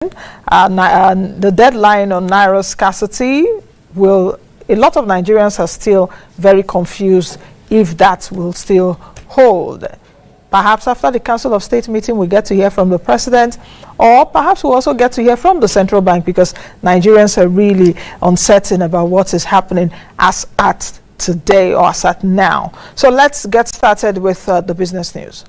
The deadline on Naira scarcity a lot of Nigerians are still very confused if that will still hold. Perhaps after the Council of State meeting, we get to hear from the president, or perhaps we'll also get to hear from the central bank, because Nigerians are really uncertain about what is happening as at today or as at now. So let's get started with the business news.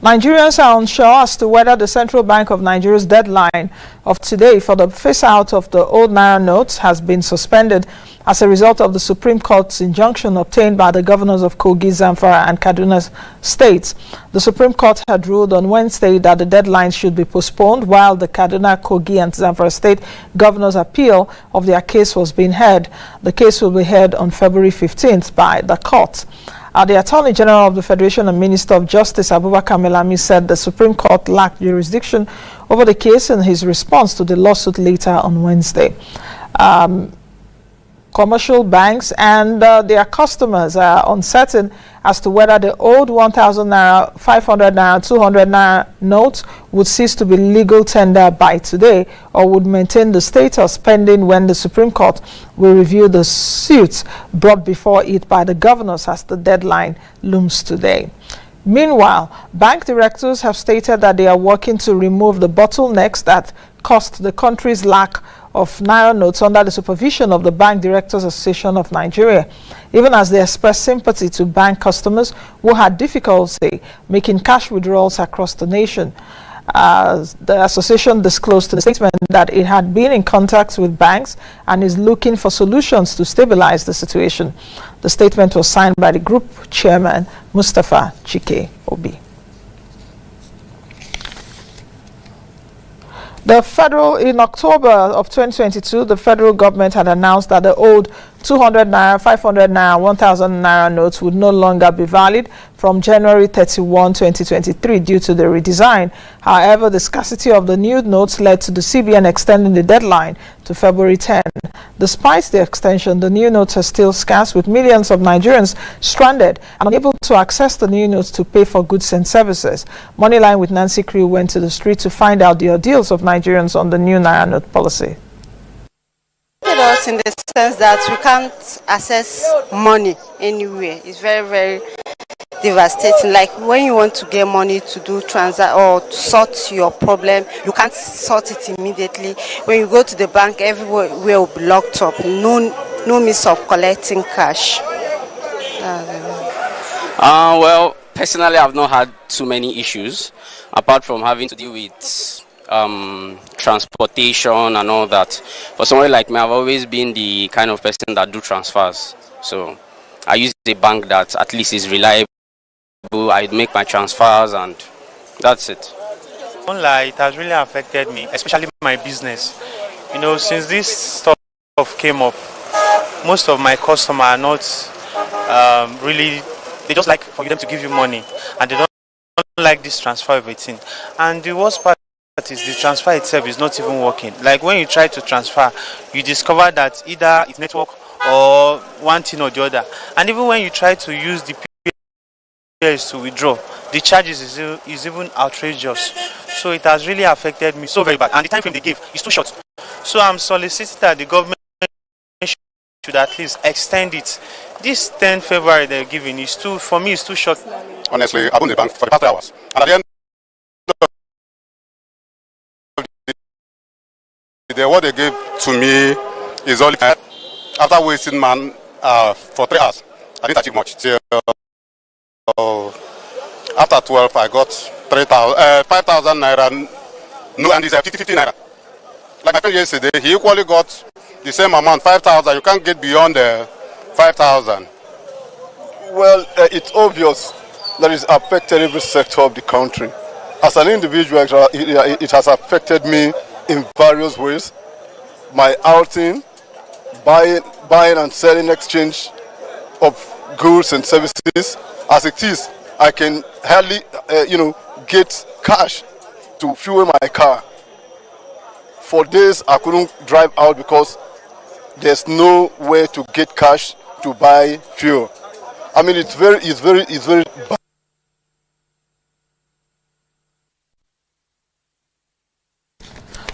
Nigerians are unsure as to whether the Central Bank of Nigeria's deadline of today for the phase-out of the old Naira notes has been suspended as a result of the Supreme Court's injunction obtained by the governors of Kogi, Zamfara and Kaduna states. The Supreme Court had ruled on Wednesday that the deadline should be postponed while the Kaduna, Kogi and Zamfara state governors' appeal of their case was being heard. The case will be heard on February 15th by the court. The Attorney General of the Federation and Minister of Justice, Abubakar Malami, said the Supreme Court lacked jurisdiction over the case in his response to the lawsuit later on Wednesday. Commercial banks and their customers are uncertain as to whether the old 1,000 naira, 500 naira, 200 naira notes would cease to be legal tender by today or would maintain the status pending when the Supreme Court will review the suits brought before it by the governors as the deadline looms today. Meanwhile, bank directors have stated that they are working to remove the bottlenecks that caused the country's lack of Naira notes under the supervision of the Bank Directors Association of Nigeria, even as they express sympathy to bank customers who had difficulty making cash withdrawals across the nation. The association disclosed to the statement that it had been in contact with banks and is looking for solutions to stabilize the situation. The statement was signed by the group chairman, Mustafa Chike Obi. In October of 2022, the federal government had announced that the old 200 naira, 500 naira, 1,000 naira notes would no longer be valid from January 31, 2023 due to the redesign. However, the scarcity of the new notes led to the CBN extending the deadline to February 10. Despite the extension, the new notes are still scarce, with millions of Nigerians stranded and unable to access the new notes to pay for goods and services. Moneyline with Nancy Crew went to the street to find out the ordeals of Nigerians on the new Naira note policy. Us in the sense that we can't access money anywhere. It's very, very devastating. Like when you want to get money to do transact or to sort your problem, you can't sort it immediately. When you go to the bank, everywhere will be locked up. No means of collecting cash. Well, personally, I've not had too many issues apart from having to deal with transportation and all that. For someone like me, I've always been the kind of person that do transfers. So I use a bank that at least is reliable. I make my transfers and that's it. It has really affected me, especially my business. You know, since this stuff came up, most of my customers are not really, they just like for them to give you money and they don't like this transfer of a thing. And the worst part is the transfer itself is not even working. Like when you try to transfer, you discover that either it's network or one thing or the other. And even when you try to use the POS to withdraw, the charges is even outrageous. So it has really affected me so very bad. And the time frame they give is too short. So I'm soliciting that the government should at least extend it. This 10th February they're giving is too, for me, it's too short. Honestly, I've been in the bank for the past 3 hours. And at the end what they gave to me is only after wasting man for 3 hours. I didn't achieve much. Till after 12, I got 5,000 naira. No, and it's 50 naira. Like my friend yesterday, he equally got the same amount, 5,000. You can't get beyond 5,000. Well, it's obvious that it's affected every sector of the country. As an individual, it has affected me in various ways. My outing, buying and selling, exchange of goods and services. As it is, I can hardly, get cash to fuel my car. For days, I couldn't drive out because there's no way to get cash to buy fuel. I mean, it's very bad.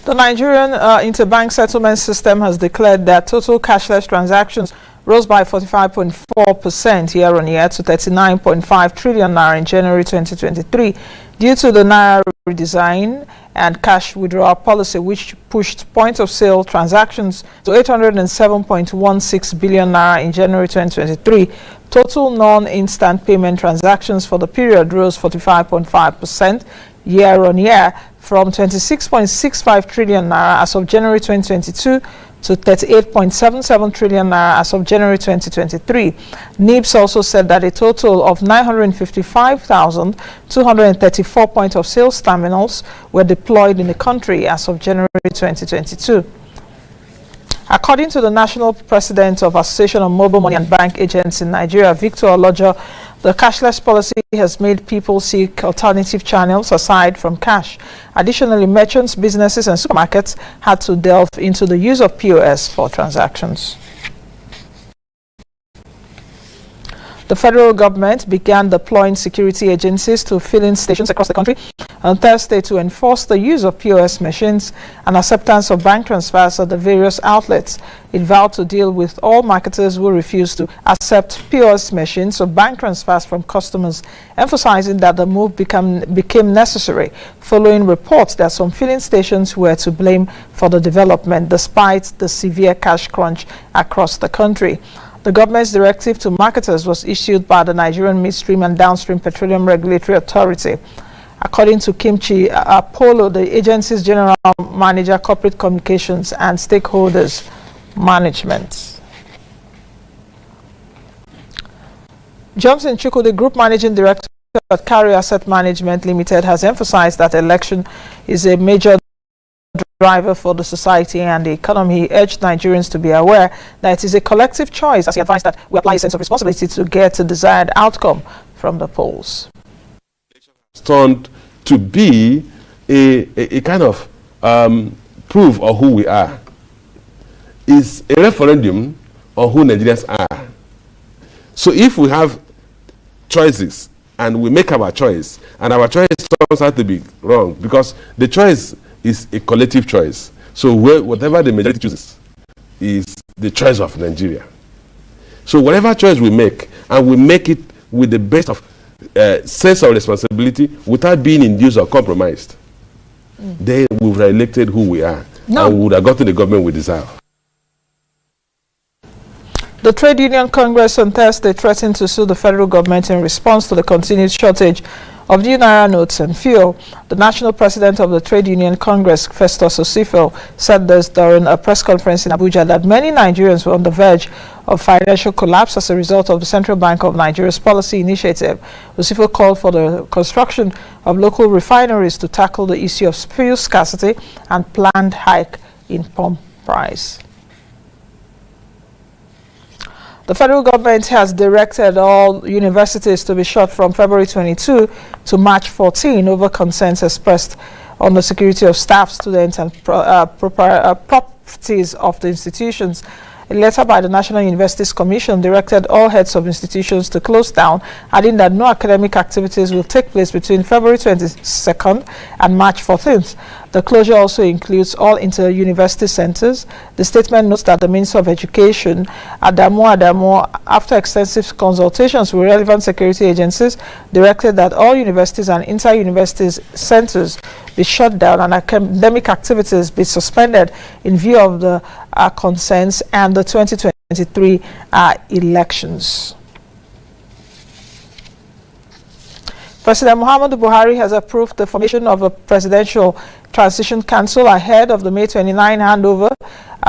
The Nigerian interbank settlement system has declared that total cashless transactions rose by 45.4% year-on-year to 39.5 trillion naira in January 2023 due to the naira redesign and cash withdrawal policy, which pushed point-of-sale transactions to 807.16 billion naira in January 2023. Total non-instant payment transactions for the period rose 45.5% year-on-year from 26.65 trillion naira as of January 2022 to 38.77 trillion naira as of January 2023. NIBS also said that a total of 955,234 point-of-sale terminals were deployed in the country as of January 2022. According to the National President of Association of Mobile Money and Bank Agents in Nigeria, Victor Olojo, the cashless policy has made people seek alternative channels aside from cash. Additionally, merchants, businesses, and supermarkets had to delve into the use of POS for transactions. The federal government began deploying security agencies to filling stations across the country on Thursday to enforce the use of POS machines and acceptance of bank transfers at the various outlets. It vowed to deal with all marketers who refuse to accept POS machines or bank transfers from customers, emphasizing that the move became necessary following reports that some filling stations were to blame for the development despite the severe cash crunch across the country. The government's directive to marketers was issued by the Nigerian Midstream and Downstream Petroleum Regulatory Authority. According to Kimchi Apollo, the agency's general manager, corporate communications and stakeholders management. Johnson Chukwu, the group managing director at Carry Asset Management Limited, has emphasized that election is a major driver for the society and the economy. He urged Nigerians to be aware that it is a collective choice, as he advised that we apply a sense of responsibility to get a desired outcome from the polls. Turned to be a kind of proof of who we are. It's a referendum on who Nigerians are. So if we have choices and we make our choice, and our choice turns out to be wrong, because the choice is a collective choice. So whatever the majority chooses is the choice of Nigeria. So whatever choice we make, and we make it with the best of sense of responsibility without being induced or compromised, then we would have elected who we are, and we would have gotten the government we deserve. The Trade Union Congress on Thursday threatened to sue the federal government in response to the continued shortage of new naira notes and fuel. The national president of the Trade Union Congress, Festus Osifo, said this during a press conference in Abuja that many Nigerians were on the verge of financial collapse as a result of the Central Bank of Nigeria's policy initiative. Osifo called for the construction of local refineries to tackle the issue of fuel scarcity and planned hike in pump price. The federal government has directed all universities to be shut from February 22 to March 14 over concerns expressed on the security of staff, students, and properties of the institutions. A letter by the National Universities Commission directed all heads of institutions to close down, adding that no academic activities will take place between February 22nd and March 14th. The closure also includes all inter-university centers. The statement notes that the Minister of Education, Adamo, after extensive consultations with relevant security agencies, directed that all universities and inter-university centers be shut down and academic activities be suspended in view of the concerns and the 2023 elections. President Muhammadu Buhari has approved the formation of a presidential transition council ahead of the May 29 handover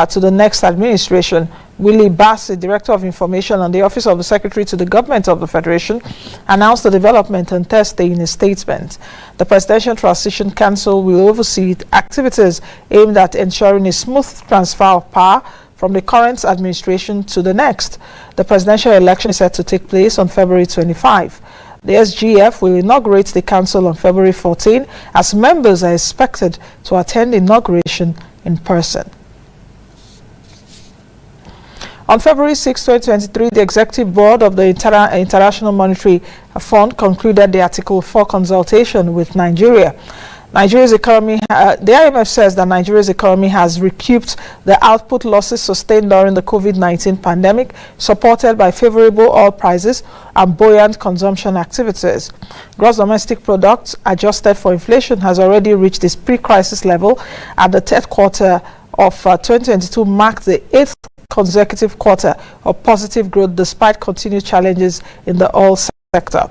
to the next administration. Willie Bassi, Director of Information on the Office of the Secretary to the Government of the Federation, announced the development on Thursday in a statement. The Presidential Transition Council will oversee activities aimed at ensuring a smooth transfer of power from the current administration to the next. The presidential election is set to take place on February 25. The SGF will inaugurate the council on February 14, as members are expected to attend the inauguration in person. On February 6, 2023, the Executive Board of the International Monetary Fund concluded the Article 4 consultation with Nigeria. Nigeria's economy, the IMF says that Nigeria's economy has recouped the output losses sustained during the COVID-19 pandemic, supported by favorable oil prices and buoyant consumption activities. Gross domestic product, adjusted for inflation, has already reached its pre-crisis level, and the third quarter of 2022 marked the 8th consecutive quarter of positive growth despite continued challenges in the oil sector.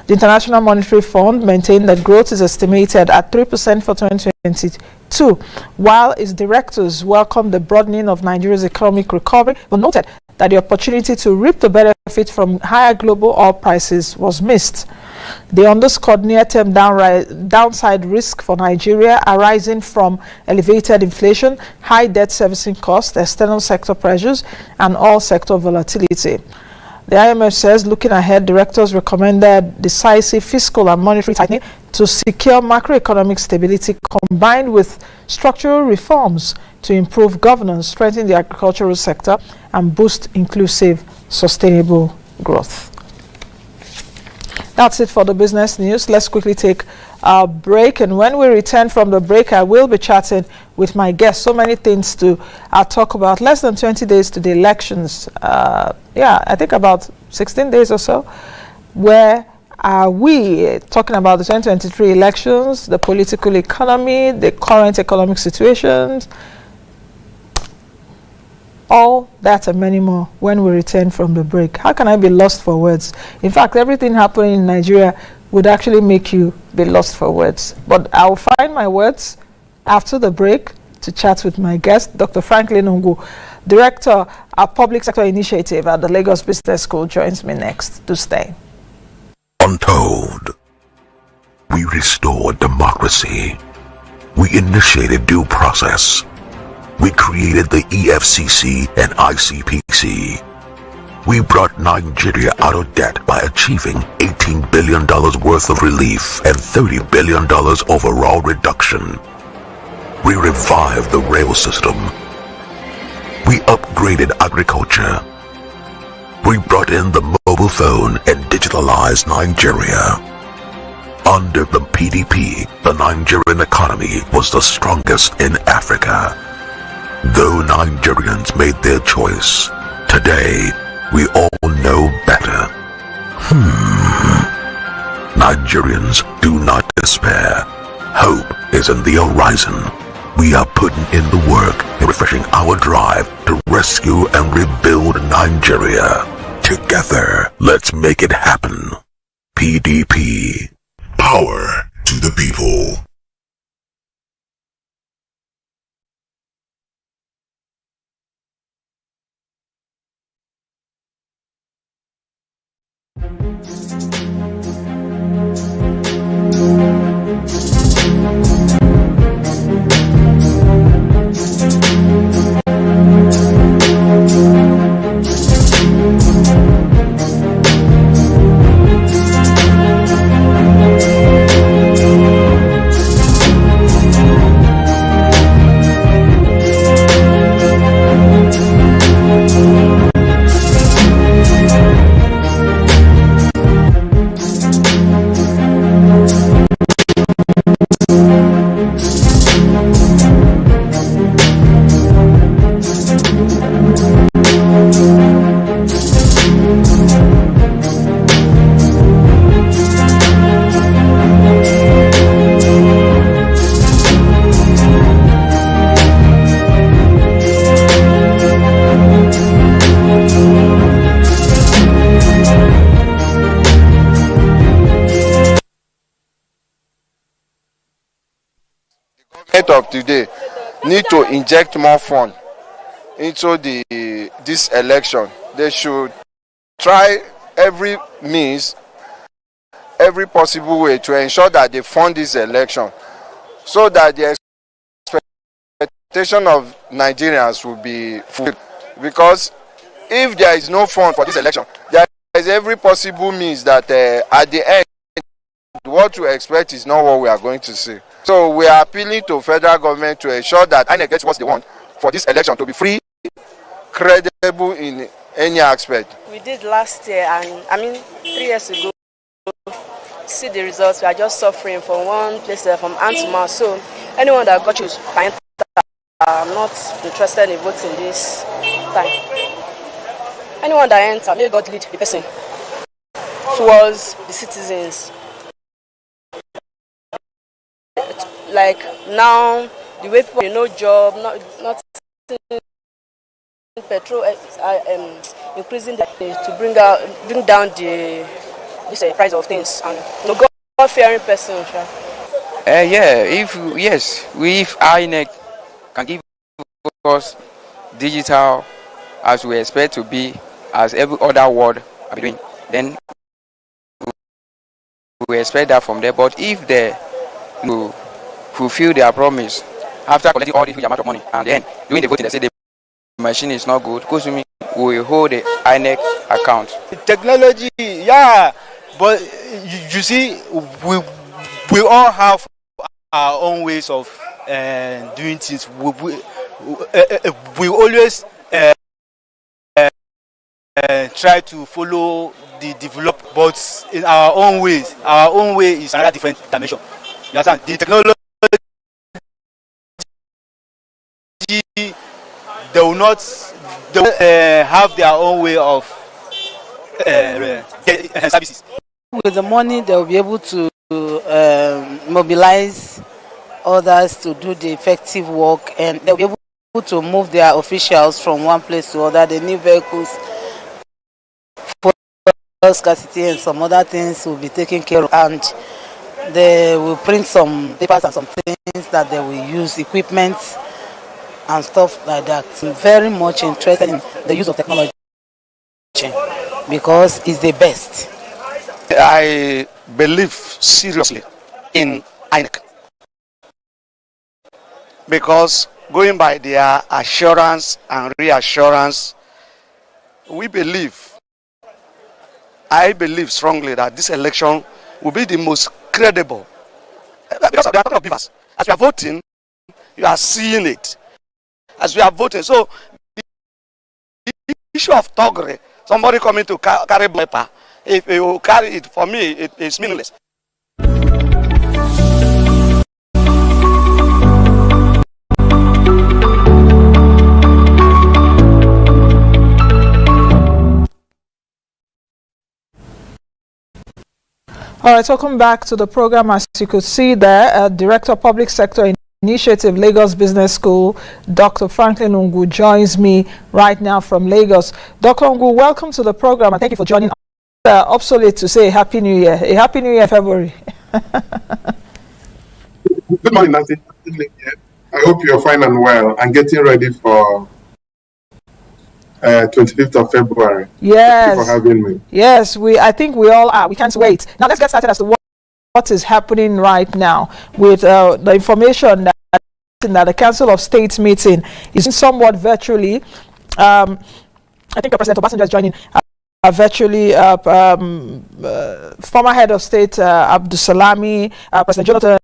The International Monetary Fund maintained that growth is estimated at 3% for 2022, while its directors welcomed the broadening of Nigeria's economic recovery, but noted that the opportunity to reap the benefit from higher global oil prices was missed. They underscored near-term downside risk for Nigeria arising from elevated inflation, high debt servicing costs, external sector pressures, and oil sector volatility. The IMF says, looking ahead, directors recommended decisive fiscal and monetary tightening to secure macroeconomic stability combined with structural reforms to improve governance, strengthen the agricultural sector, and boost inclusive, sustainable growth. That's it for the business news. Let's quickly take a break. And when we return from the break, I will be chatting with my guests. So many things to talk about. Less than 20 days to the elections. I think about 16 days or so. Where are we talking about the 2023 elections, the political economy, the current economic situations? All that and many more when we return from the break. How can I be lost for words? In fact, everything happening in Nigeria would actually make you be lost for words. But I'll find my words after the break to chat with my guest, Dr. Franklin Ungu, Director of Public Sector Initiative at the Lagos Business School, joins me next. To stay. Untold. We restored democracy. We initiated due process. We created the EFCC and ICPC. We brought Nigeria out of debt by achieving $18 billion worth of relief and $30 billion overall reduction. We revived the rail system. We upgraded agriculture. We brought in the mobile phone and digitalized Nigeria. Under the PDP, the Nigerian economy was the strongest in Africa. Though Nigerians made their choice, today we all know better. Nigerians, do not despair. Hope is in the horizon. We are putting in the work and refreshing our drive to rescue and rebuild Nigeria. Together, let's make it happen. PDP. Power to the people. Of today need to inject more funds into this election. They should try every means, every possible way to ensure that they fund this election so that the expectation of Nigerians will be fulfilled. Because if there is no fund for this election, there is there's every possible means that at the end, what we expect is not what we are going to see. So we are appealing to federal government to ensure that INEC gets what they want for this election to be free, credible in any aspect. We did last year, and 3 years ago, see the results. We are just suffering from one place from hand to mouth. So anyone that got choose, I'm not interested in voting this time. Anyone that enters, may God lead the person towards the citizens. Like now, the way people no job, not petrol, increasing to bring down the price of things, and no God-fearing person. If INEC can give us digital as we expect to be, as every other ward are doing, then we expect that from there. But if they fulfill their promise after collecting all this huge amount of money and then doing the voting, they say the machine is not good, because we will hold the INEC account. Technology, yeah, but you see, we all have our own ways of doing things. We always try to follow the develop, but in our own ways. Our own way is another different dimension. You understand? The technology, they will have their own way of services. With the money, they will be able to mobilize others to do the effective work, and they'll be able to move their officials from one place to other. The new vehicles, for scarcity and some other things will be taken care of, and they will print some papers and some things that they will use, equipment and stuff like that. I'm very much interested in the use of technology because it's the best. I believe seriously in INEC because going by their assurance and reassurance, I believe strongly that this election will be the most credible because of the amount of beavers. As we are voting, you are seeing it. As we are voting, so the issue of toggery, somebody coming to carry paper, if you carry it, for me, it is meaningless. All right, welcome back to the program. As you could see there, Director of Public Sector Initiative, Lagos Business School, Dr. Franklin Ungu joins me right now from Lagos. Dr. Ungu, welcome to the program and thank you for joining us. Obsolete to say Happy New Year. A Happy New Year, February. Good morning, Nancy. I hope you're fine and well and getting ready for 25th of February. Yes. Thank you for having me. Yes, I think we all are. We can't wait. Now let's get started as to what is happening right now with the information that the Council of State meeting is somewhat virtually. I think President Obasanjo is joining virtually. Former head of state Abdulsalami, President Jonathan,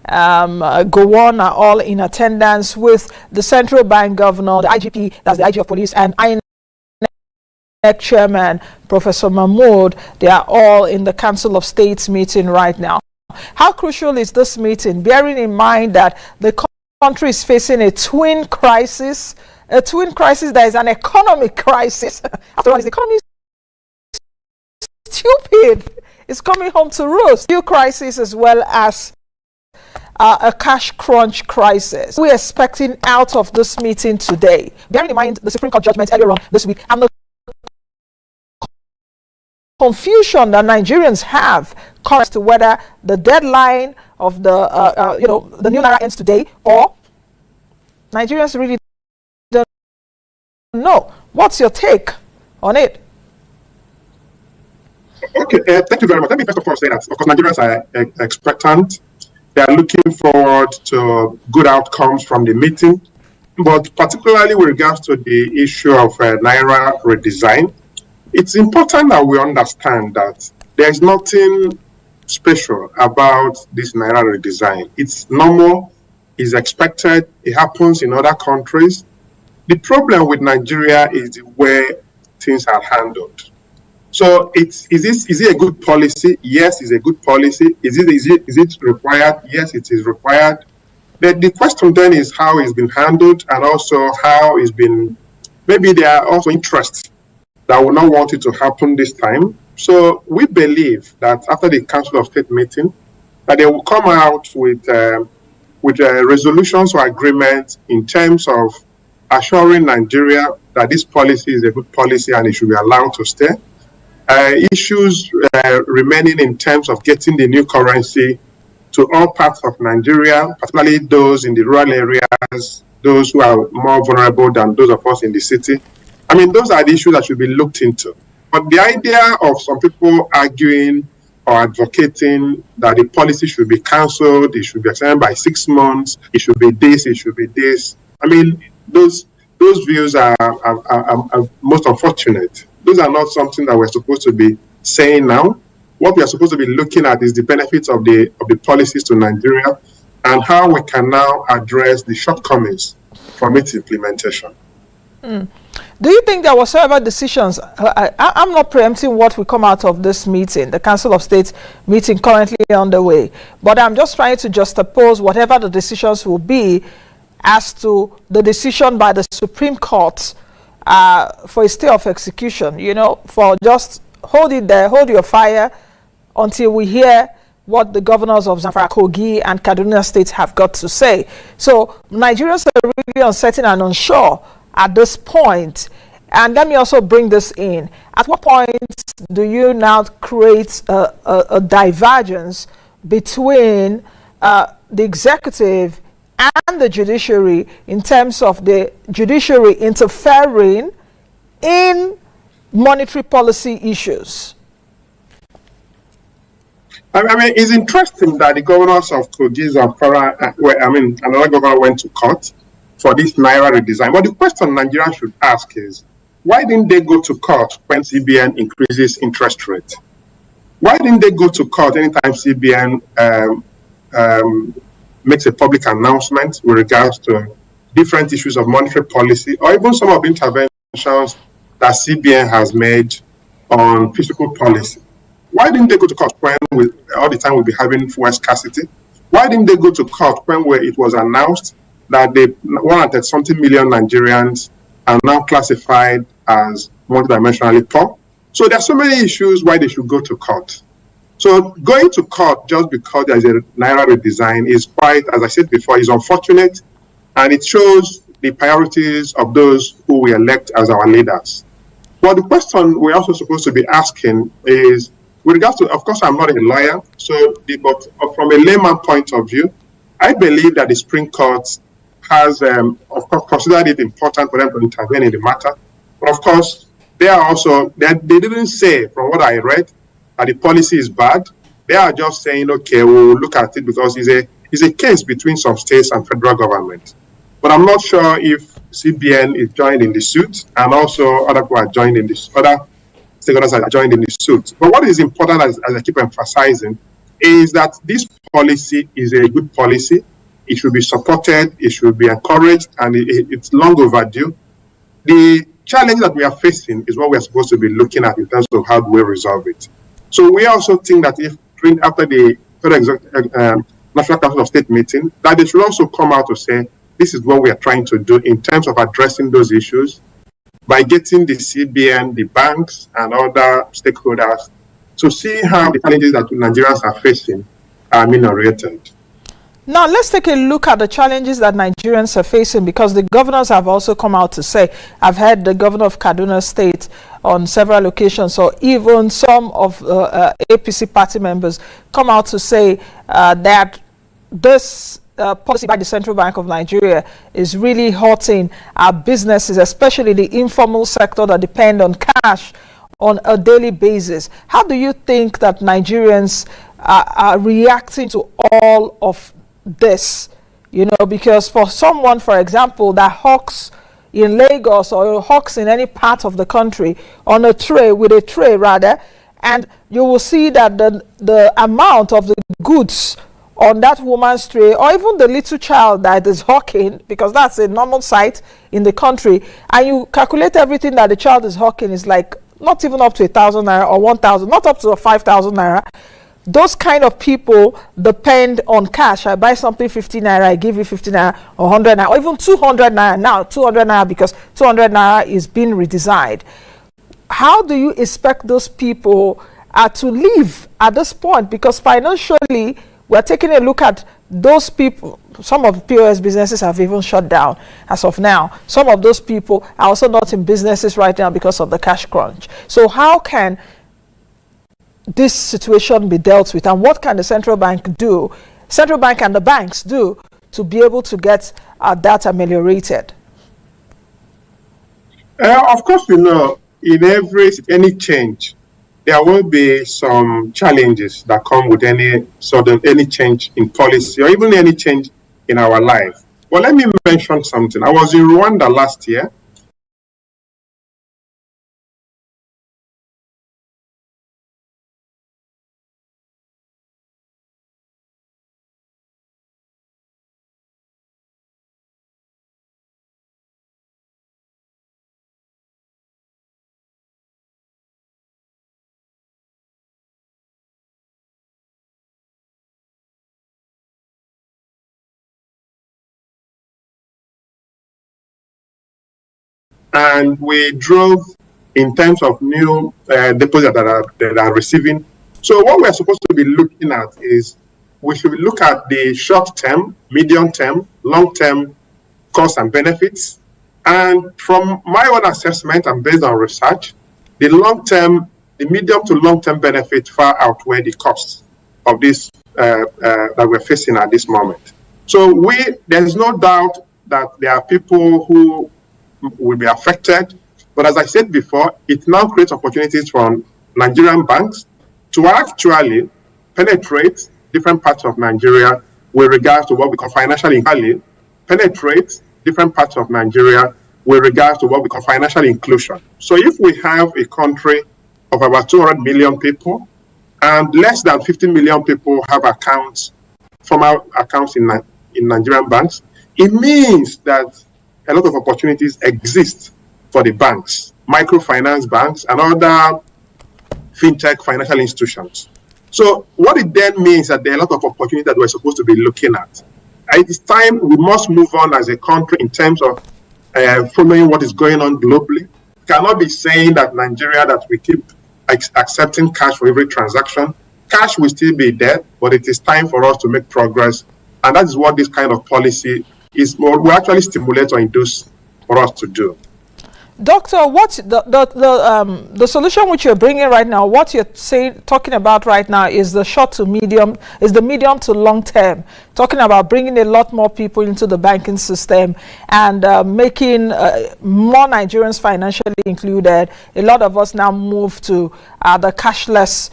Gowon are all in attendance with the central bank governor, the IGP, that's the IG of police, and INEC chairman, Professor Mahmood. They are all in the Council of States meeting right now. How crucial is this meeting, bearing in mind that the country is facing a twin crisis that is an economic crisis? After all, the economy is stupid. It's coming home to roost. New crisis as well as a cash crunch crisis. We're expecting out of this meeting today, bearing in mind the Supreme Court judgment earlier on this week and the confusion that Nigerians have as to whether the deadline of the the new naira ends today or Nigerians really don't know. What's your take on it? Okay, thank you very much. Let me first of all say that, of course, Nigerians are expectant. They are looking forward to good outcomes from the meeting, but particularly with regards to the issue of Naira redesign, it's important that we understand that there is nothing special about this Naira redesign. It's normal, it's expected, it happens in other countries. The problem with Nigeria is the way things are handled. So is it a good policy? Yes, it's a good policy. Is it required? Yes, it is required. The question then is how it's been handled, and also how it's been, maybe there are also interests that will not want it to happen this time. So we believe that after the Council of State meeting, that they will come out with resolutions or agreements in terms of assuring Nigeria that this policy is a good policy and it should be allowed to stay. Issues remaining in terms of getting the new currency to all parts of Nigeria, particularly those in the rural areas, those who are more vulnerable than those of us in the city. I mean, those are the issues that should be looked into. But the idea of some people arguing or advocating that the policy should be cancelled, it should be extended by 6 months, it should be this, it should be this. I mean, those views are most unfortunate. Those are not something that we're supposed to be saying now. What we are supposed to be looking at is the benefits of the policies to Nigeria and how we can now address the shortcomings from its implementation. Do you think there were several decisions? I'm not preempting what will come out of this meeting, the Council of State meeting currently underway, but I'm just trying to juxtapose whatever the decisions will be as to the decision by the Supreme Court for a stay of execution, you know, for just hold it there, hold your fire until we hear what the governors of Zamfara, Kogi, and Kaduna states have got to say. So Nigerians are really uncertain and unsure at this point. And let me also bring this in. At what point do you now create a divergence between the executive and the judiciary in terms of the judiciary interfering in monetary policy issues? I mean, it's interesting that the governors of Kogi, Zamfara, another governor went to court for this Naira redesign. But the question Nigeria should ask is, why didn't they go to court when CBN increases interest rate? Why didn't they go to court anytime CBN makes a public announcement with regards to different issues of monetary policy, or even some of the interventions that CBN has made on fiscal policy? Why didn't they go to court when all the time we'll be having fuel scarcity? Why didn't they go to court when it was announced that the 130-something million Nigerians are now classified as multidimensionally poor? So there are so many issues why they should go to court. So going to court just because there's a Naira redesign is quite, as I said before, is unfortunate, and it shows the priorities of those who we elect as our leaders. But the question we're also supposed to be asking is, with regards to, of course, I'm not a lawyer, but from a layman point of view, I believe that the Supreme Court has, of course, considered it important for them to intervene in the matter. But of course, they didn't say, from what I read, that the policy is bad. They are just saying, okay, we'll look at it because it's a case between some states and federal government. But I'm not sure if CBN is joined in the suit, and also other people are joined in this, other stakeholders are joined in the suit. But what is important, as I keep emphasizing, is that this policy is a good policy. It should be supported, it should be encouraged, and it's long overdue. The challenge that we are facing is what we are supposed to be looking at in terms of how do we resolve it. So we also think that if after the National Council of State meeting, that they should also come out to say, this is what we are trying to do in terms of addressing those issues by getting the CBN, the banks, and other stakeholders to see how the challenges that Nigerians are facing are ameliorated. Now, let's take a look at the challenges that Nigerians are facing, because the governors have also come out to say, I've heard the governor of Kaduna State on several occasions, or even some of APC party members come out to say that this policy by the Central Bank of Nigeria is really hurting our businesses, especially the informal sector that depend on cash on a daily basis. How do you think that Nigerians are reacting to all of this? You know, because for someone, for example, that hawks in Lagos or hawks in any part of the country on a tray, with a tray rather, and you will see that the amount of the goods on that woman's tray, or even the little child that is hawking, because that's a normal sight in the country, and you calculate everything that the child is hawking, is like not even up to 1,000 naira or 1,000, not up to 5,000 naira. Those kind of people depend on cash. I buy something 50 naira, I give you 50 naira or 100 naira, or even 200 naira now, 200 naira, because 200 naira is being redesigned. How do you expect those people to live at this point? Because financially, we're taking a look at those people. Some of the POS businesses have even shut down as of now. Some of those people are also not in businesses right now because of the cash crunch. So how can this situation be dealt with, and what can the central bank and the banks do to be able to get that ameliorated? Of course, in any change, there will be some challenges that come with any change in policy, or even any change in our life. Well, let me mention something. I was in Rwanda last year. And we drove in terms of new deposits that are receiving. So what we're supposed to be looking at is, we should look at the short-term, medium-term, long-term costs and benefits. And from my own assessment and based on research, the medium to long-term benefits far outweigh the costs of this that we're facing at this moment. So there's no doubt that there are people who will be affected. But as I said before, it now creates opportunities for Nigerian banks to actually penetrate different parts of Nigeria with regards to what we call financial inclusion. So if we have a country of about 200 million people, and less than 50 million people have formal accounts in Nigerian banks, it means that a lot of opportunities exist for the banks, microfinance banks, and other fintech financial institutions. So what it then means that there are a lot of opportunities that we're supposed to be looking at. It is time we must move on as a country in terms of following what is going on globally. We cannot be saying that Nigeria, that we keep accepting cash for every transaction. Cash will still be there, but it is time for us to make progress. And that is what this kind of policy will actually stimulate or induce for us to do. Doctor, what's the solution which you're bringing right now? What you're talking about right now is the medium to long term. Talking about bringing a lot more people into the banking system and making more Nigerians financially included. A lot of us now move to the cashless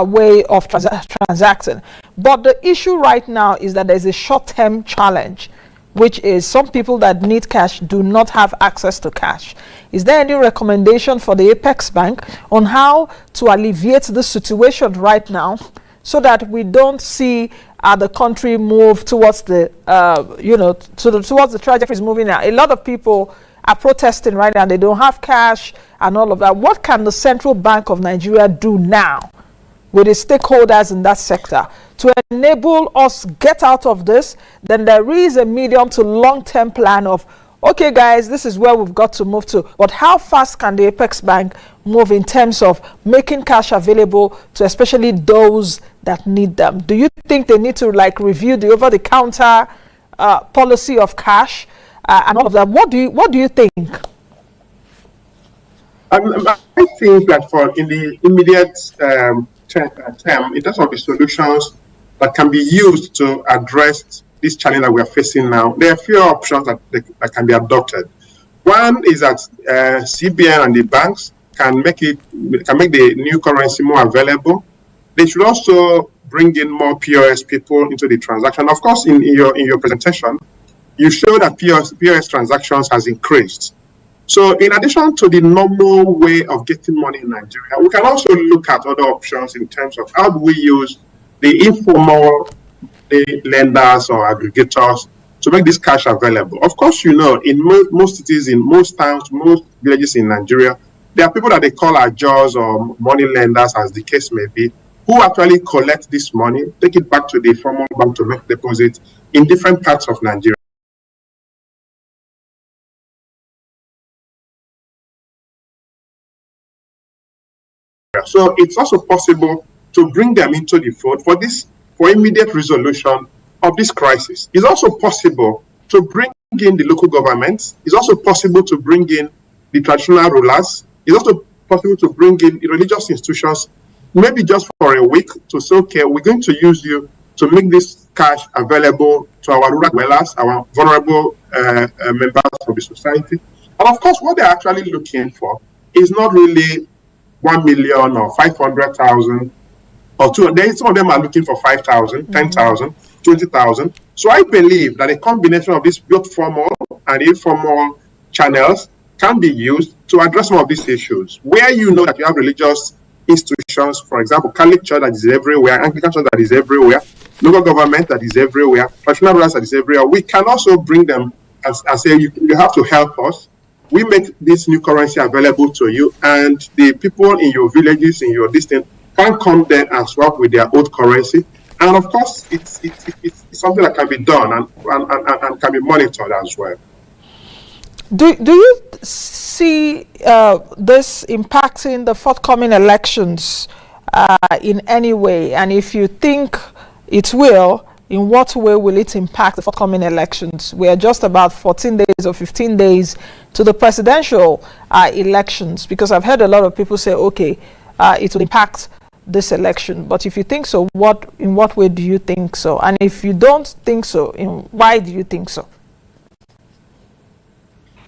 way of transacting. But the issue right now is that there's a short-term challenge, which is some people that need cash do not have access to cash. Is there any recommendation for the Apex Bank on how to alleviate this situation right now, so that we don't see the country move towards the towards the trajectory is moving now? A lot of people are protesting right now. They don't have cash and all of that. What can the Central Bank of Nigeria do now with the stakeholders in that sector to enable us get out of this? Then there is a medium to long-term plan of, okay guys, this is where we've got to move to, but how fast can the Apex Bank move in terms of making cash available to especially those that need them? Do you think they need to review the over-the-counter policy of cash and all of that? What do you think? I think that in the immediate term, in terms of the solutions that can be used to address this challenge that we are facing now, there are a few options that can be adopted. One is that CBN and the banks can make the new currency more available. They should also bring in more POS people into the transaction. Of course, in your presentation, you show that POS transactions has increased. So in addition to the normal way of getting money in Nigeria, we can also look at other options in terms of how do we use the informal lenders or aggregators to make this cash available. Of course, you know, in most cities, in most towns, most villages in Nigeria, there are people that they call ajors or money lenders, as the case may be, who actually collect this money, take it back to the formal bank to make deposits in different parts of Nigeria. So it's also possible to bring them into the fold for immediate resolution of this crisis. It's also possible to bring in the local governments. It's also possible to bring in the traditional rulers. It's also possible to bring in religious institutions, maybe just for a week, to say, okay, we're going to use you to make this cash available to our rural dwellers, our vulnerable members of the society. And of course, what they're actually looking for is not really 1 million or 500,000 or 200. Some of them are looking for 5,000, 10,000, 20,000. So I believe that a combination of these both formal and informal channels can be used to address some of these issues. Where you know that you have religious institutions, for example, Catholic Church that is everywhere, Anglican Church that is everywhere, local government that is everywhere, traditional rulers that is everywhere, we can also bring them and say, you have to help us. We make this new currency available to you, and the people in your villages, in your district, can come there and swap with their old currency. And of course, it's something that can be done and can be monitored as well. Do you see this impacting the forthcoming elections in any way? And if you think it will, in what way will it impact the forthcoming elections? We are just about 14 days or 15 days to the presidential elections, because I've heard a lot of people say, okay, it will impact this election. But if you think so, in what way do you think so? And if you don't think so, why do you think so?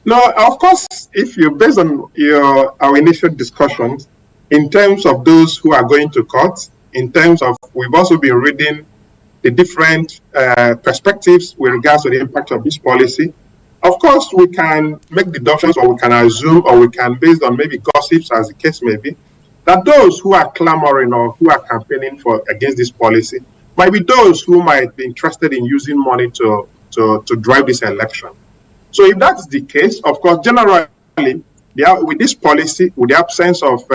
No, of course, if you, based on our initial discussions, in terms of those who are going to court, in terms of, we've also been reading the different perspectives with regards to the impact of this policy. Of course, we can make deductions, or we can assume, or we can, based on maybe gossips, as the case may be, that those who are clamoring or who are campaigning against this policy might be those who might be interested in using money to drive this election. So if that's the case, of course, generally, with this policy, with the absence of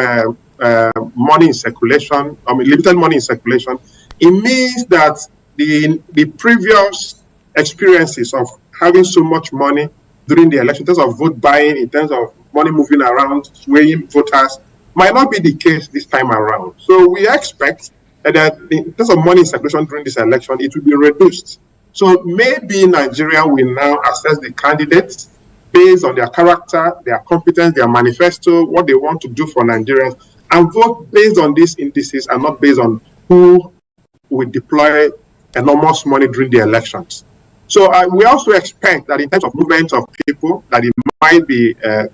money in circulation, limited money in circulation, it means that the previous experiences of having so much money during the election, in terms of vote buying, in terms of money moving around, swaying voters, might not be the case this time around. So we expect that in terms of money in circulation during this election, it will be reduced. So maybe Nigeria will now assess the candidates based on their character, their competence, their manifesto, what they want to do for Nigerians, and vote based on these indices and not based on who will deploy enormous money during the elections. So we also expect that in terms of movement of people, that it might be a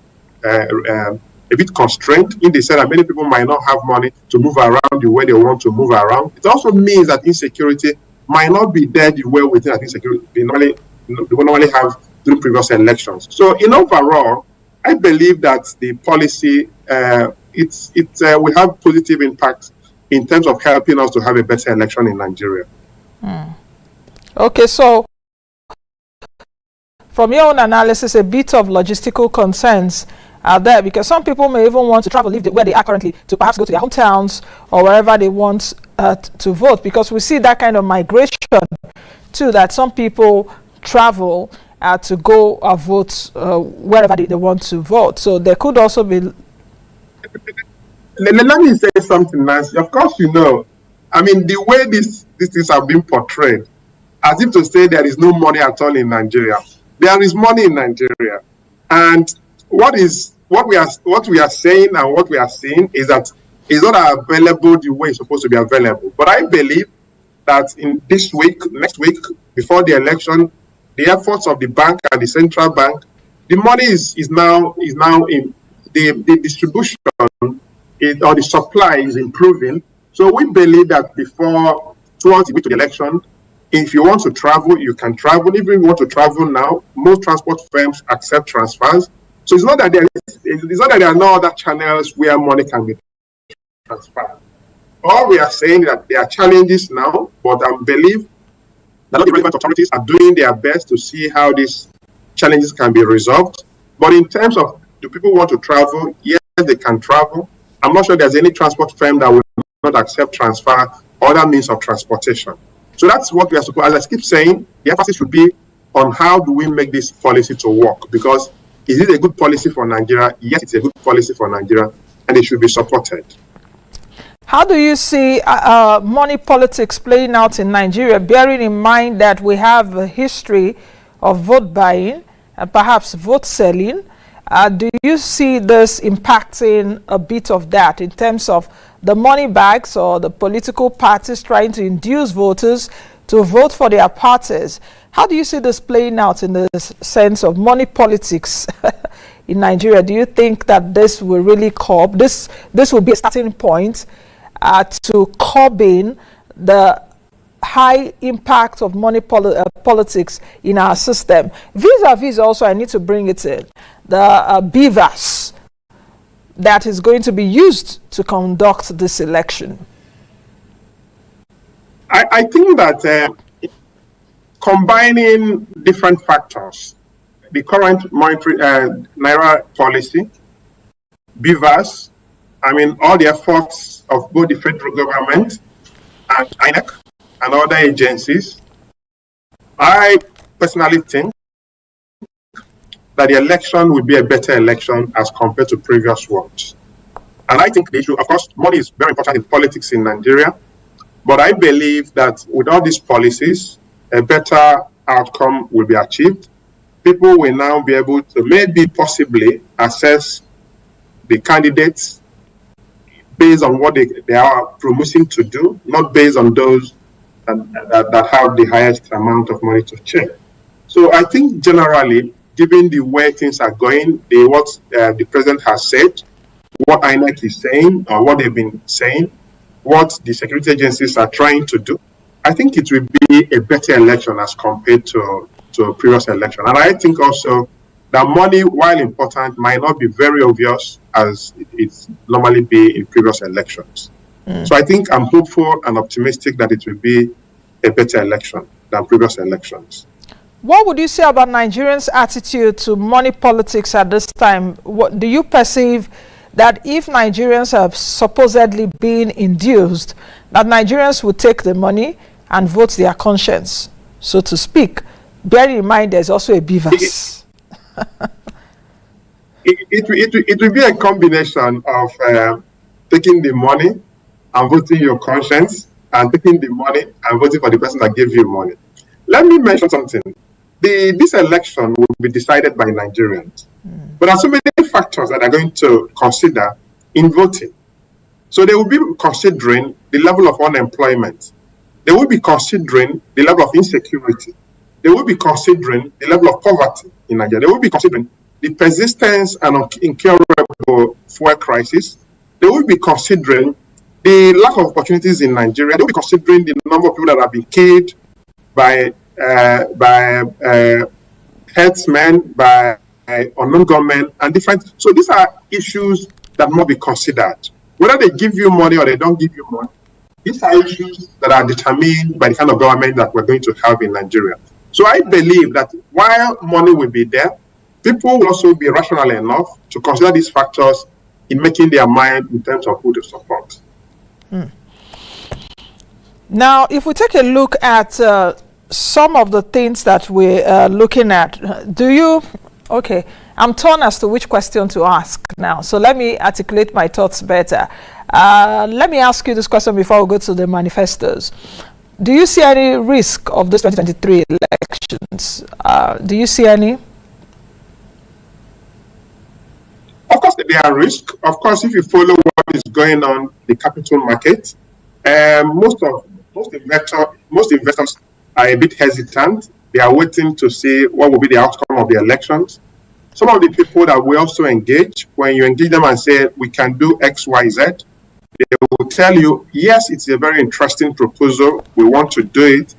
bit constrained, in the sense that many people might not have money to move around the way they want to move around. It also means that insecurity might not be there the way we think that insecurity they normally have during previous elections. So in overall, I believe that the policy will have positive impact in terms of helping us to have a better election in Nigeria. Okay, so from your own analysis, a bit of logistical concerns are there, because some people may even want to travel, live where they are currently, to perhaps go to their hometowns or wherever they want to vote, because we see that kind of migration too, that some people travel to go vote wherever they want to vote. So there could also be... Let me say something, Nancy. Of course, you know, I mean, the way these things have been portrayed, as if to say there is no money at all in Nigeria. There is money in Nigeria. And what we are saying and what we are seeing is that it's not available the way it's supposed to be available. But I believe that in this week, next week, before the election, the efforts of the bank and the central bank, the money is now in the distribution or the supply is improving. So we believe that towards the week of the election, if you want to travel, you can travel. If you want to travel now, most transport firms accept transfers. So it's not that there are no other channels where money can be transferred. All we are saying is that there are challenges now, but I believe that all the relevant authorities are doing their best to see how these challenges can be resolved. But in terms of do people want to travel, yes, they can travel. I'm not sure there's any transport firm that will not accept transfer or other means of transportation. So that's what we are supposed, as I keep saying, the emphasis should be on how do we make this policy to work, because is it a good policy for Nigeria? Yes, it's a good policy for Nigeria, and it should be supported. How do you see money politics playing out in Nigeria, bearing in mind that we have a history of vote buying and perhaps vote selling? Do you see this impacting a bit of that in terms of the money bags or the political parties trying to induce voters to vote for their parties? How do you see this playing out in the sense of money politics in Nigeria? Do you think that this will really curb, this will be a starting point to curbing the high impact of money politics in our system? Vis-a-vis also, I need to bring it in, the beavers that is going to be used to conduct this election. I think that combining different factors, the current monetary Naira policy, beavers, I mean, all the efforts of both the federal government and INEC and other agencies, I personally think that the election will be a better election as compared to previous ones. And I think the issue, of course, money is very important in politics in Nigeria, but I believe that with all these policies, a better outcome will be achieved. People will now be able to maybe possibly assess the candidates based on what they are promising to do, not based on those that have the highest amount of money to check. So I think generally, given the way things are going, what the president has said, what INEC is saying, or what they've been saying, what the security agencies are trying to do, I think it will be a better election as compared to a previous election. And I think also that money, while important, might not be very obvious as it's normally be in previous elections. So I think I'm hopeful and optimistic that it will be a better election than previous elections. What would you say about Nigerians' attitude to money politics at this time? What do you perceive that if Nigerians have supposedly been induced, that Nigerians would take the money and vote their conscience, so to speak? Bearing in mind there's also a beavers. It will be a combination of taking the money and voting your conscience, and taking the money and voting for the person that gave you money. Let me mention something. This election will be decided by Nigerians. But there are so many factors that are going to consider in voting. So they will be considering the level of unemployment. They will be considering the level of insecurity. They will be considering the level of poverty in Nigeria. They will be considering the persistence and incurable fuel crisis. They will be considering the lack of opportunities in Nigeria. They will be considering the number of people that have been killed by herdsmen, by unknown gunmen, and different. So these are issues that must be considered. Whether they give you money or they don't give you money, these are issues that are determined by the kind of government that we're going to have in Nigeria. So I believe that while money will be there, people will also be rational enough to consider these factors in making their mind in terms of who to support. Now, if we take a look at some of the things that we're looking at, okay, I'm torn as to which question to ask now. So let me articulate my thoughts better. Let me ask you this question before we go to the manifestos. Do you see any risk of this 2023 elections? Do you see any? Of course, there are risks. Of course, if you follow what is going on the capital market, most investors are a bit hesitant. They are waiting to see what will be the outcome of the elections. Some of the people that we also engage, when you engage them and say, we can do X, Y, Z, they will tell you, yes, it's a very interesting proposal. We want to do it.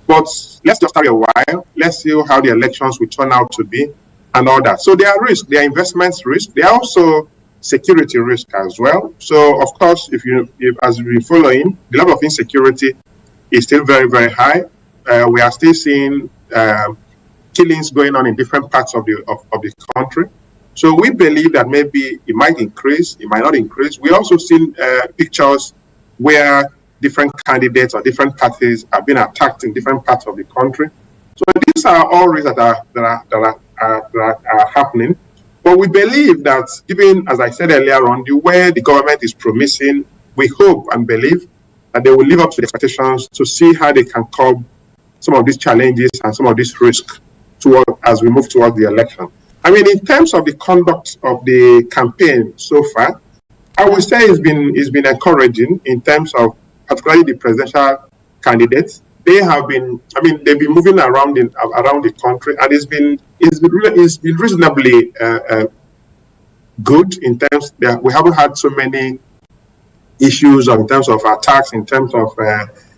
But let's just tarry a while. Let's see how the elections will turn out to be. and all that. So there are risks, there are investments risk, there are also security risk as well. So of course, if as we're following, the level of insecurity is still very, very high. We are still seeing killings going on in different parts of the country. So we believe that maybe it might increase, it might not increase. We also seen pictures where different candidates or different parties have been attacked in different parts of the country. So these are all risks that are happening. But we believe that, given, as I said earlier on, the way the government is promising, we hope and believe that they will live up to the expectations to see how they can curb some of these challenges and some of these risks as we move towards the election. I mean, in terms of the conduct of the campaign so far, I would say it's been encouraging in terms of particularly the presidential candidates. They've been moving around the country, and it's been reasonably good in terms that we haven't had so many issues in terms of attacks, in terms of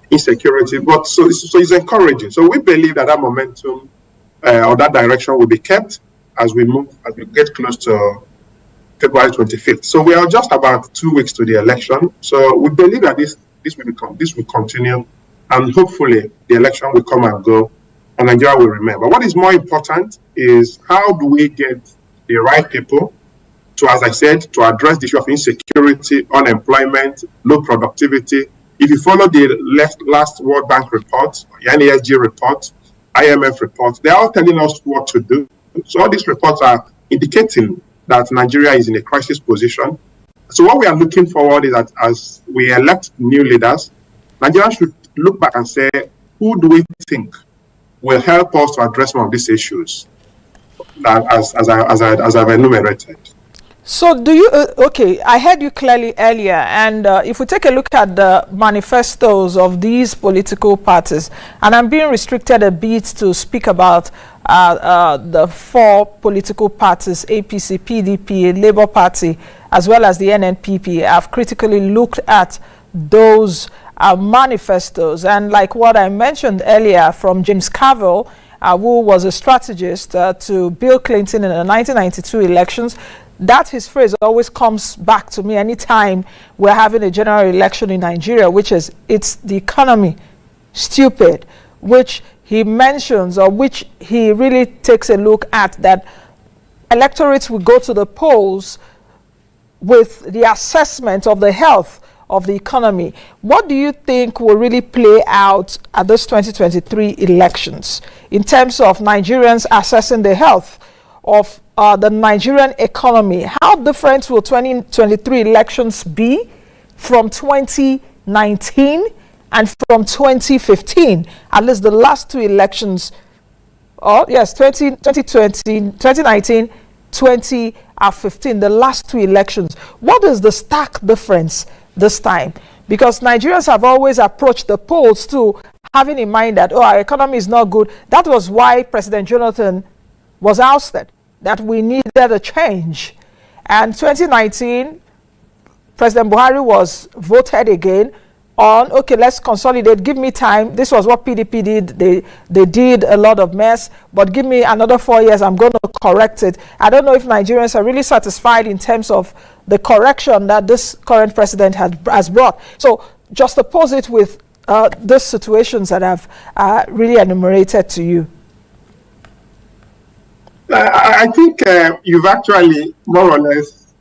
insecurity. But so it's encouraging. So we believe that momentum or that direction will be kept as we get close to February 25th. So we are just about 2 weeks to the election. So we believe that this will continue, and hopefully the election will come and go, and Nigeria will remain. But what is more important is how do we get the right people to, as I said, to address the issue of insecurity, unemployment, low productivity. If you follow the last World Bank report, NESG report, IMF reports, they're all telling us what to do. So all these reports are indicating that Nigeria is in a crisis position. So what we are looking forward is that as we elect new leaders, Nigeria should look back and say, who do we think will help us to address some of these issues as I've enumerated? So do you, okay, I heard you clearly earlier, and if we take a look at the manifestos of these political parties, and I'm being restricted a bit to speak about the 4 political parties, APC, PDP, Labour Party, as well as the NNPP. I've critically looked at those manifestos, and like what I mentioned earlier from James Carville, who was a strategist to Bill Clinton in the 1992 elections, that his phrase always comes back to me anytime we're having a general election in Nigeria, which is, it's the economy, stupid, which he mentions, or which he really takes a look at, that electorates will go to the polls with the assessment of the health of the economy. What do you think will really play out at this 2023 elections in terms of Nigerians assessing the health of the Nigerian economy? How different will 2023 elections be from 2019 and from 2015? At least the last 2 elections, 2020, 2019, 2015, the last 2 elections. What is the stark difference this time? Because Nigerians have always approached the polls to having in mind that, our economy is not good. That was why President Jonathan was ousted, that we needed a change. And 2019, President Buhari was voted again on, okay, let's consolidate, give me time. This was what PDP did. They did a lot of mess, but give me another 4 years, I'm going to correct it. I don't know if Nigerians are really satisfied in terms of the correction that this current president has brought. So just oppose it with those situations that I've really enumerated to you. I think you've actually more or less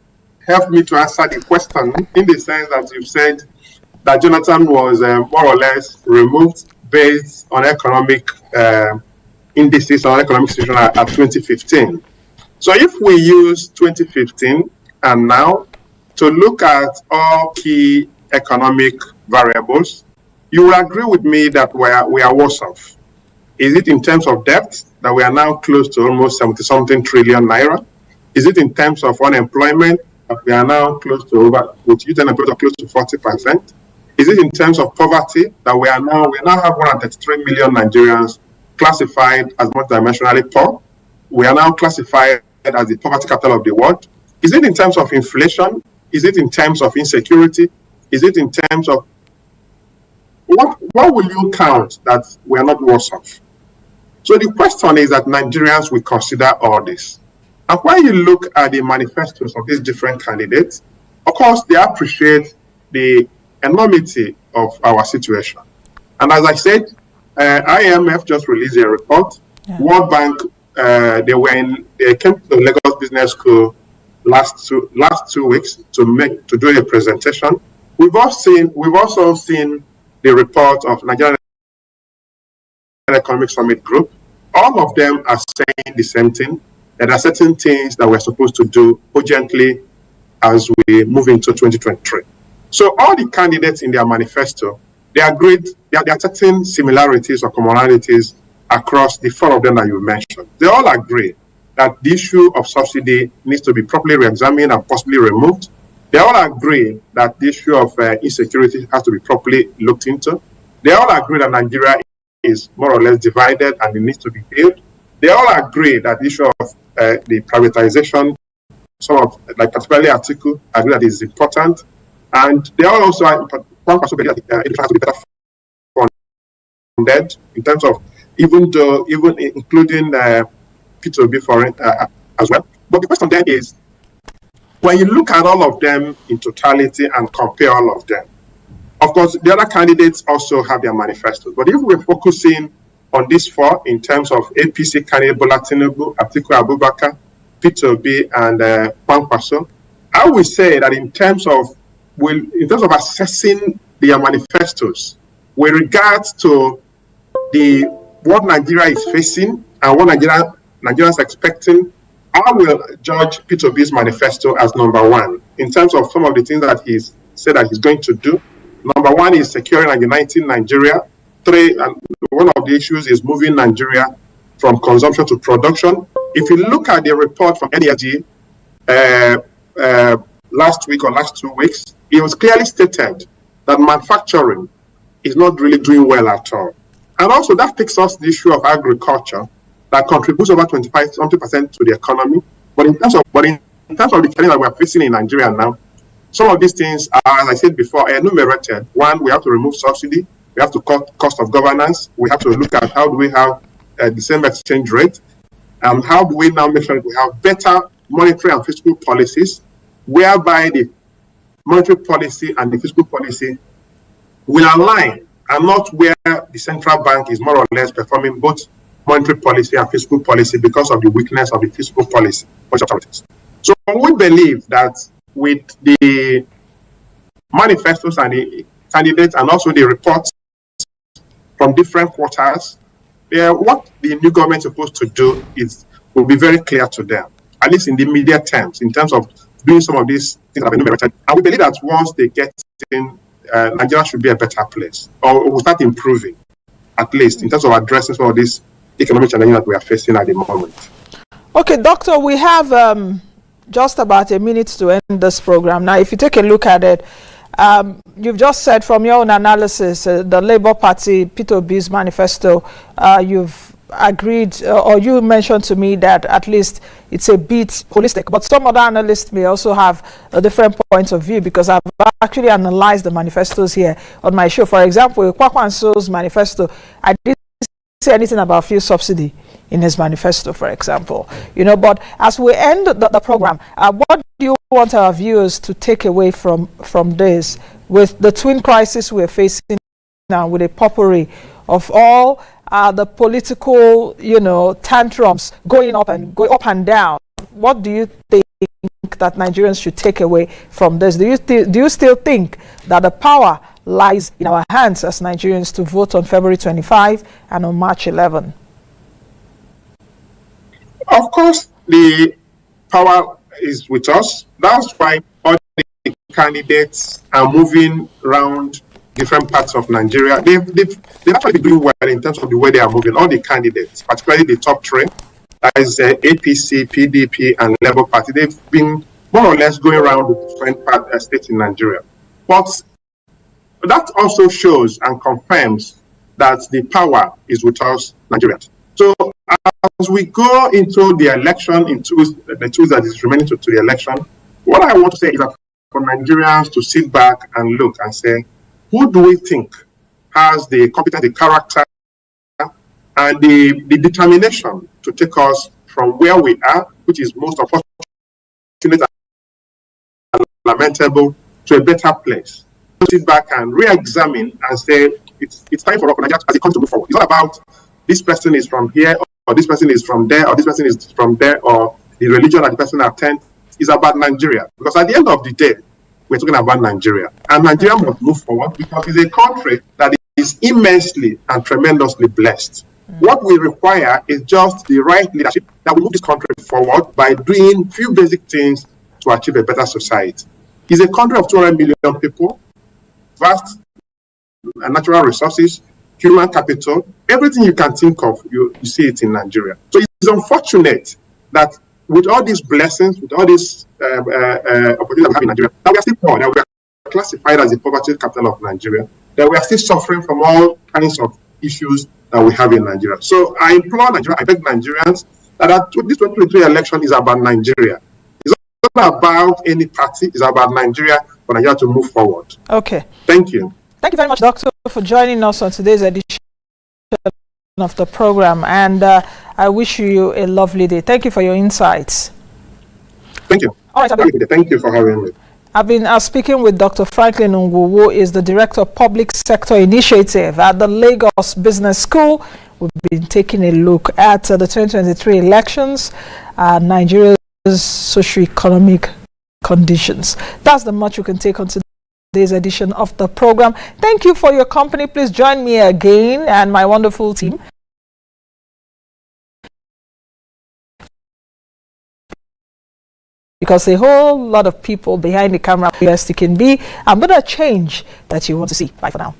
helped me to answer the question, in the sense that you've said that Jonathan was more or less removed based on economic indices or economic situation at 2015. So if we use 2015 and now to look at all key economic variables, you will agree with me that we are worse off. Is it in terms of debt, that we are now close to almost 70-something trillion naira? Is it in terms of unemployment, that we are now close to with youth unemployment close to 40%? Is it in terms of poverty, that we now have 133 million Nigerians classified as multidimensionally poor? We are now classified as the poverty capital of the world. Is it in terms of inflation? Is it in terms of insecurity? Is it in terms of what will you count that we are not worse off? So the question is that Nigerians will consider all this. And when you look at the manifestos of these different candidates, of course, they appreciate the enormity of our situation. And as I said, IMF just released a report. Yeah. World Bank, they came to the Lagos Business School last 2 weeks to do a presentation. We've also seen the report of Nigerian Economic Summit Group. All of them are saying the same thing. There are certain things that we're supposed to do urgently as we move into 2023. So all the candidates in their manifesto, they agreed, there are certain similarities or commonalities across the four of them that you mentioned. They all agree that the issue of subsidy needs to be properly re-examined and possibly removed. They all agree that the issue of insecurity has to be properly looked into. They all agree that Nigeria is more or less divided and it needs to be healed. They all agree that the issue of the privatization, some of, like particularly Article, agree that is important. And they all also believe that it has to be better funded in terms of even including P2B foreign as well. But the question then is, when you look at all of them in totality and compare all of them, of course, the other candidates also have their manifestos. But if we're focusing on these four in terms of APC candidate Bola Tinubu, Atiku Abubakar, P2B, and Kwankwaso, I would say that in terms of assessing their manifestos with regards to what Nigeria is facing and what Nigerians are expecting, I will judge P2B's manifesto as number one in terms of some of the things that he's said that he's going to do. Number one is securing and uniting Nigeria. And one of the issues is moving Nigeria from consumption to production. If you look at the report from NERG last week or last 2 weeks, it was clearly stated that manufacturing is not really doing well at all. And also that takes us the issue of agriculture that contributes over 25-something% to the economy. But in terms of the challenge that we're facing in Nigeria now, some of these things are, as I said before, enumerated. One, we have to remove subsidy. We have to cut cost of governance. We have to look at how do we have the same exchange rate, and how do we now make sure that we have better monetary and fiscal policies, whereby the monetary policy and the fiscal policy will align, and not where the central bank is more or less performing both monetary policy and fiscal policy because of the weakness of the fiscal policy. So we believe that with the manifestos and the candidates and also the reports from different quarters, what the new government is supposed to do will be very clear to them, at least in the immediate terms, in terms of doing some of these things that have been enumerated. And we believe that once they get in, Nigeria should be a better place, or will start improving, at least in terms of addressing some of these economic challenges that we are facing at the moment. Okay, Doctor, we have just about a minute to end this program. Now, if you take a look at it, you've just said from your own analysis, the Labour Party, P2B's manifesto, you've agreed, or you mentioned to me that at least it's a bit holistic, but some other analysts may also have a different point of view, because I've actually analyzed the manifestos here on my show. For example, Kwankwaso's manifesto, I didn't say anything about fuel subsidy in his manifesto, for example. But as we end the program, what do you want our viewers to take away from this, with the twin crisis we're facing now, with a potpourri of all the political, tantrums going up and down? What do you think that Nigerians should take away from this? Do you still think that the power lies in our hands as Nigerians to vote on February 25 and on March 11? Of course, the power is with us. That's why all the candidates are moving around different parts of Nigeria. They've actually been doing well in terms of the way they are moving. All the candidates, particularly the top three, that is APC, PDP, and Labour Party, they've been more or less going around the different states in Nigeria. But that also shows and confirms that the power is with us, Nigerians. So as we go into the election, into the two that is remaining to the election, what I want to say is that for Nigerians to sit back and look and say, who do we think has the competence, the character, and the determination to take us from where we are, which which is most unfortunate and lamentable, to a better place. Sit back and re-examine and say it's time for Nigeria as a country to move forward. It's not about this person is from here or this person is from there or this person is from there or the religion that the person attends. It's about Nigeria, because at the end of the day, we're talking about Nigeria, and Nigeria must move forward because it's a country that is immensely and tremendously blessed. What we require is just the right leadership that will move this country forward by doing few basic things to achieve a better society. It's a country of 200 million people, vast natural resources, human capital, everything you can think of, you see it in Nigeria. So it's unfortunate that with all these blessings, with all these opportunities we have in Nigeria, that we are still poor, that we are classified as the poverty capital of Nigeria, that we are still suffering from all kinds of issues that we have in Nigeria. So I implore Nigeria, I beg Nigerians, that this 2023 election is about Nigeria. It's not about any party, it's about Nigeria, for Nigeria to move forward. Okay. Thank you. Thank you very much, Doctor, for joining us on today's edition of the program, and I wish you a lovely day. Thank you for your insights. Thank you. All right, thank you for having me. I've been speaking with Dr. Franklin Ngwu, who is the Director of Public Sector Initiative at the Lagos Business School. We've been taking a look at the 2023 elections, Nigeria's socio-economic conditions. That's the much you can take on today's edition of the program. Thank you for your company. Please join me again and my wonderful team. Because a whole lot of people behind the camera, yes, it can be. I'm going to change that you want to see. Bye for now.